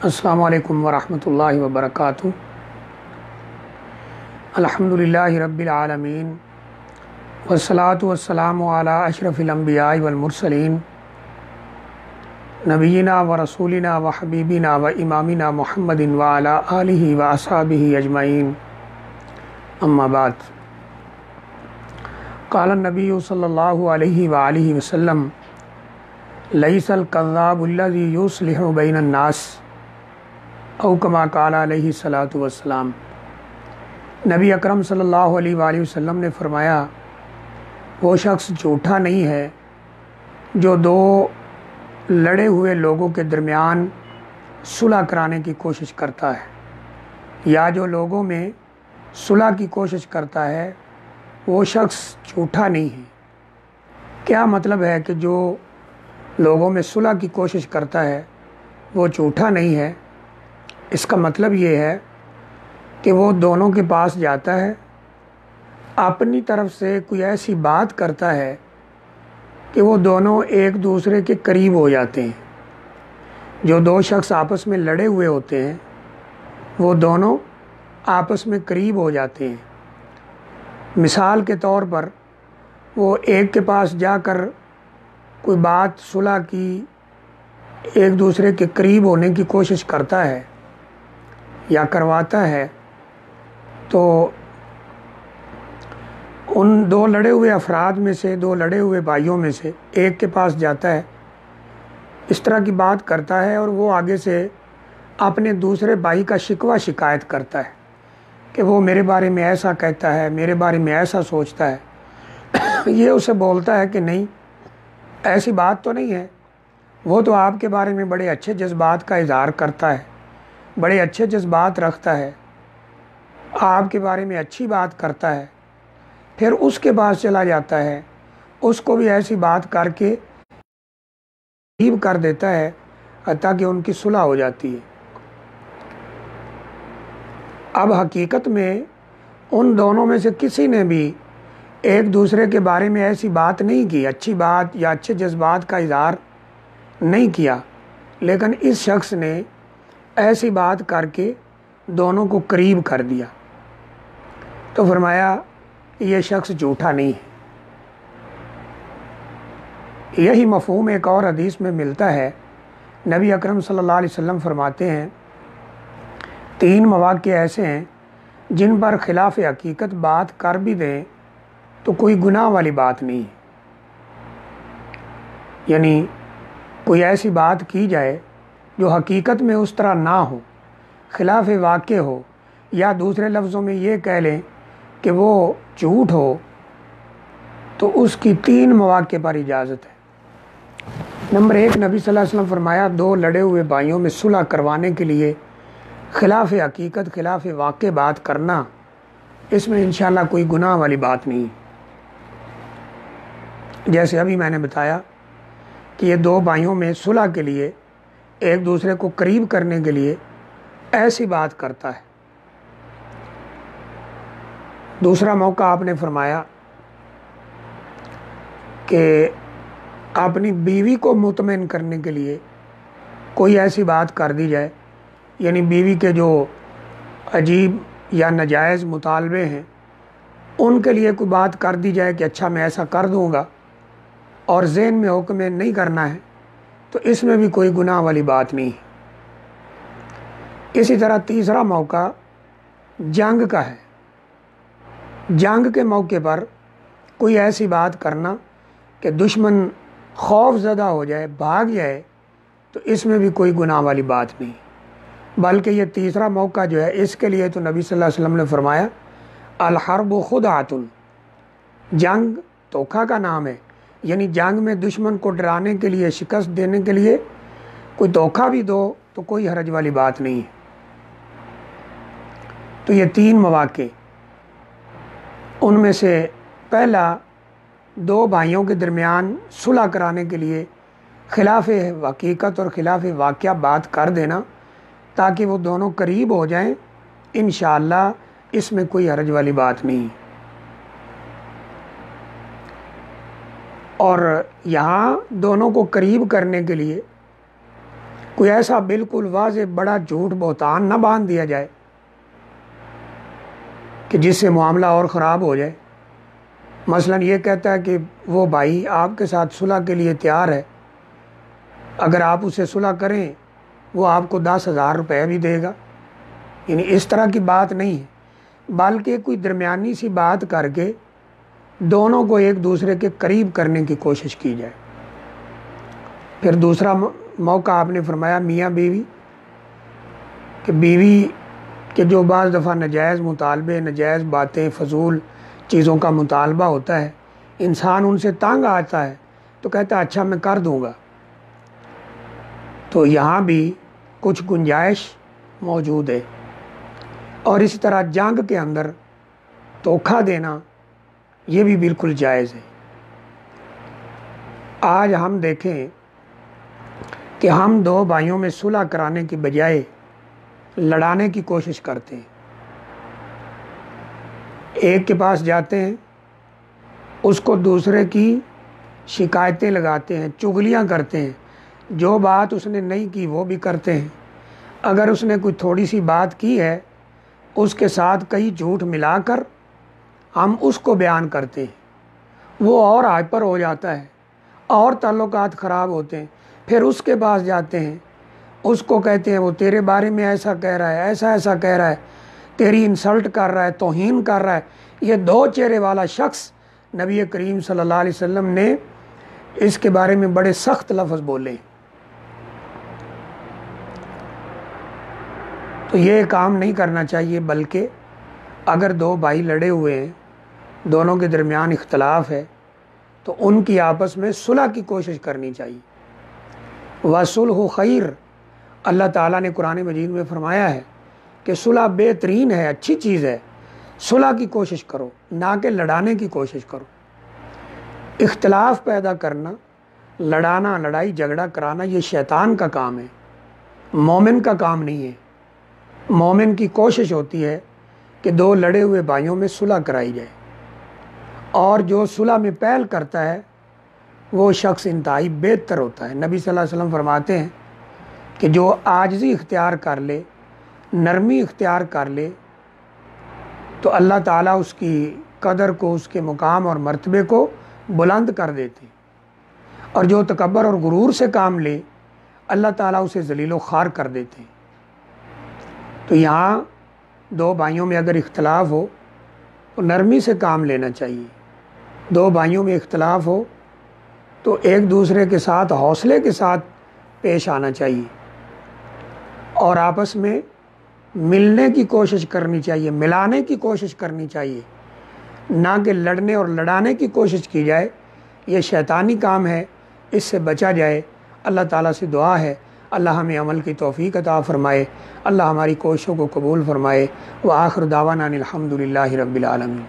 السلام علیکم ورحمۃ اللہ وبرکاتہ۔ الحمدللہ رب العالمین والصلاة والسلام علی اشرف الانبیاء والمرسلین نبینا و رسولنا و حبیبنا و امامنا محمد وعلی آلہ و اصحابہ اجمعین، اما بعد۔ قال النبی صلی اللہ علیہ وآلہ وسلم لیس الکذاب الذی یصلح بین الناس او کما قال علیہ الصلاۃ والسلام۔ نبی اکرم صلی اللہ علیہ وآلہ وسلم نے فرمایا، وہ شخص جھوٹا نہیں ہے جو دو لڑے ہوئے لوگوں کے درمیان صلح کرانے کی کوشش کرتا ہے، یا جو لوگوں میں صلح کی کوشش کرتا ہے وہ شخص جھوٹا نہیں ہے۔ کیا مطلب ہے کہ جو لوگوں میں صلح کی کوشش کرتا ہے وہ جھوٹا نہیں ہے؟ اس کا مطلب یہ ہے کہ وہ دونوں کے پاس جاتا ہے، اپنی طرف سے کوئی ایسی بات کرتا ہے کہ وہ دونوں ایک دوسرے کے قریب ہو جاتے ہیں۔ جو دو شخص آپس میں لڑے ہوئے ہوتے ہیں وہ دونوں آپس میں قریب ہو جاتے ہیں۔ مثال کے طور پر وہ ایک کے پاس جا کر کوئی بات صلح کی، ایک دوسرے کے قریب ہونے کی کوشش کرتا ہے یا کرواتا ہے، تو ان دو لڑے ہوئے افراد میں سے، دو لڑے ہوئے بھائیوں میں سے ایک کے پاس جاتا ہے، اس طرح کی بات کرتا ہے اور وہ آگے سے اپنے دوسرے بھائی کا شکوہ شکایت کرتا ہے کہ وہ میرے بارے میں ایسا کہتا ہے، میرے بارے میں ایسا سوچتا ہے۔ یہ اسے بولتا ہے کہ نہیں، ایسی بات تو نہیں ہے، وہ تو آپ کے بارے میں بڑے اچھے جذبات کا اظہار کرتا ہے، بڑے اچھے جذبات رکھتا ہے، آپ کے بارے میں اچھی بات کرتا ہے۔ پھر اس کے پاس چلا جاتا ہے، اس کو بھی ایسی بات کر کے قریب کر دیتا ہے حتیٰ کہ ان کی صلح ہو جاتی ہے۔ اب حقیقت میں ان دونوں میں سے کسی نے بھی ایک دوسرے کے بارے میں ایسی بات نہیں کی، اچھی بات یا اچھے جذبات کا اظہار نہیں کیا، لیکن اس شخص نے ایسی بات کر کے دونوں کو قریب کر دیا، تو فرمایا یہ شخص جھوٹا نہیں ہے۔ یہی مفہوم ایک اور حدیث میں ملتا ہے۔ نبی اکرم صلی اللہ علیہ وسلم فرماتے ہیں، 3 مواقع ایسے ہیں جن پر خلاف حقیقت بات کر بھی دیں تو کوئی گناہ والی بات نہیں ہے۔ یعنی کوئی ایسی بات کی جائے جو حقیقت میں اس طرح نہ ہو، خلاف واقع ہو، یا دوسرے لفظوں میں یہ کہہ لیں کہ وہ جھوٹ ہو، تو اس کی 3 مواقع پر اجازت ہے۔ نمبر 1، نبی صلی اللہ علیہ وسلم فرمایا، 2 لڑے ہوئے بھائیوں میں صلح کروانے کے لیے خلاف حقیقت، خلاف واقع بات کرنا، اس میں انشاءاللہ کوئی گناہ والی بات نہیں۔ جیسے ابھی میں نے بتایا کہ یہ 2 بھائیوں میں صلح کے لیے، ایک دوسرے کو قریب کرنے کے لیے ایسی بات کرتا ہے۔ دوسرا موقع آپ نے فرمایا کہ اپنی بیوی کو مطمئن کرنے کے لیے کوئی ایسی بات کر دی جائے، یعنی بیوی کے جو عجیب یا ناجائز مطالبے ہیں ان کے لیے کوئی بات کر دی جائے کہ اچھا میں ایسا کر دوں گا، اور ذہن میں ہو کہ میں نہیں کرنا ہے، تو اس میں بھی کوئی گناہ والی بات نہیں ہے۔ اسی طرح تیسرا موقع جنگ کا ہے۔ جنگ کے موقع پر کوئی ایسی بات کرنا کہ دشمن خوف زدہ ہو جائے، بھاگ جائے، تو اس میں بھی کوئی گناہ والی بات نہیں، بلکہ یہ تیسرا موقع جو ہے اس کے لیے تو نبی صلی اللہ علیہ وسلم نے فرمایا، الحرب خدعۃ، جنگ دھوکہ کا نام ہے، یعنی جنگ میں دشمن کو ڈرانے کے لیے، شکست دینے کے لیے کوئی دھوکہ بھی دو تو کوئی حرج والی بات نہیں ہے۔ تو یہ 3 مواقع، ان میں سے پہلا 2 بھائیوں کے درمیان صلح کرانے کے لیے خلاف حقیقت اور خلاف واقعہ بات کر دینا تاکہ وہ دونوں قریب ہو جائیں، انشاءاللہ اس میں کوئی حرج والی بات نہیں۔ اور یہاں دونوں کو قریب کرنے کے لیے کوئی ایسا بالکل واضح بڑا جھوٹ بہتان نہ باندھ دیا جائے کہ جس سے معاملہ اور خراب ہو جائے۔ مثلا یہ کہتا ہے کہ وہ بھائی آپ کے ساتھ صلح کے لیے تیار ہے، اگر آپ اسے صلح کریں وہ آپ کو 10,000 روپے بھی دے گا، یعنی اس طرح کی بات نہیں ہے، بلکہ کوئی درمیانی سی بات کر کے دونوں کو ایک دوسرے کے قریب کرنے کی کوشش کی جائے۔ پھر دوسرا موقع آپ نے فرمایا میاں بیوی کہ بیوی کہ جو بعض دفعہ ناجائز مطالبے، ناجائز باتیں، فضول چیزوں کا مطالبہ ہوتا ہے، انسان ان سے تنگ آتا ہے تو کہتا ہے اچھا میں کر دوں گا، تو یہاں بھی کچھ گنجائش موجود ہے۔ اور اسی طرح جنگ کے اندر دھوکہ دینا یہ بھی بالکل جائز ہے۔ آج ہم دیکھیں کہ ہم دو بھائیوں میں صلح کرانے کی بجائے لڑانے کی کوشش کرتے ہیں۔ ایک کے پاس جاتے ہیں، اس کو دوسرے کی شکایتیں لگاتے ہیں، چغلیاں کرتے ہیں، جو بات اس نے نہیں کی وہ بھی کرتے ہیں، اگر اس نے کوئی تھوڑی سی بات کی ہے اس کے ساتھ کئی جھوٹ ملا کر ہم اس کو بیان کرتے ہیں، وہ اور ہائپر ہو جاتا ہے، اور تعلقات خراب ہوتے ہیں، پھر اس کے پاس جاتے ہیں، اس کو کہتے ہیں وہ تیرے بارے میں ایسا کہہ رہا ہے، ایسا ایسا کہہ رہا ہے، تیری انسلٹ کر رہا ہے، توہین کر رہا ہے۔ یہ دو چہرے والا شخص نبی کریم صلی اللہ علیہ وسلم نے اس کے بارے میں بڑے سخت لفظ بولے۔ تو یہ کام نہیں کرنا چاہیے، بلکہ اگر دو بھائی لڑے ہوئے ہیں، دونوں کے درمیان اختلاف ہے، تو ان کی آپس میں صلح کی کوشش کرنی چاہیے۔ وَصُلْحُ خیر، اللہ تعالیٰ نے قرآن مجید میں فرمایا ہے کہ صلح بہترین ہے، اچھی چیز ہے، صلح کی کوشش کرو، نہ کہ لڑانے کی کوشش کرو۔ اختلاف پیدا کرنا، لڑانا، لڑائی جھگڑا کرانا یہ شیطان کا کام ہے، مومن کا کام نہیں ہے۔ مومن کی کوشش ہوتی ہے کہ دو لڑے ہوئے بھائیوں میں صلح کرائی جائے، اور جو صلح میں پہل کرتا ہے وہ شخص انتہائی بہتر ہوتا ہے۔ نبی صلی اللہ علیہ وسلم فرماتے ہیں کہ جو عاجزی اختیار کر لے، نرمی اختیار کر لے، تو اللہ تعالیٰ اس کی قدر کو، اس کے مقام اور مرتبے کو بلند کر دیتے ہیں، اور جو تکبر اور غرور سے کام لے اللہ تعالیٰ اسے ذلیل و خوار کر دیتے ہیں۔ تو یہاں دو بھائیوں میں اگر اختلاف ہو تو نرمی سے کام لینا چاہیے۔ دو بھائیوں میں اختلاف ہو تو ایک دوسرے کے ساتھ حوصلے کے ساتھ پیش آنا چاہیے، اور آپس میں ملنے کی کوشش کرنی چاہیے، ملانے کی کوشش کرنی چاہیے، نہ کہ لڑنے اور لڑانے کی کوشش کی جائے۔ یہ شیطانی کام ہے، اس سے بچا جائے۔ اللہ تعالیٰ سے دعا ہے اللہ ہمیں عمل کی توفیق عطا فرمائے، اللہ ہماری کوششوں کو قبول فرمائے۔ وآخر دعوانا الحمد للہ رب العالمین۔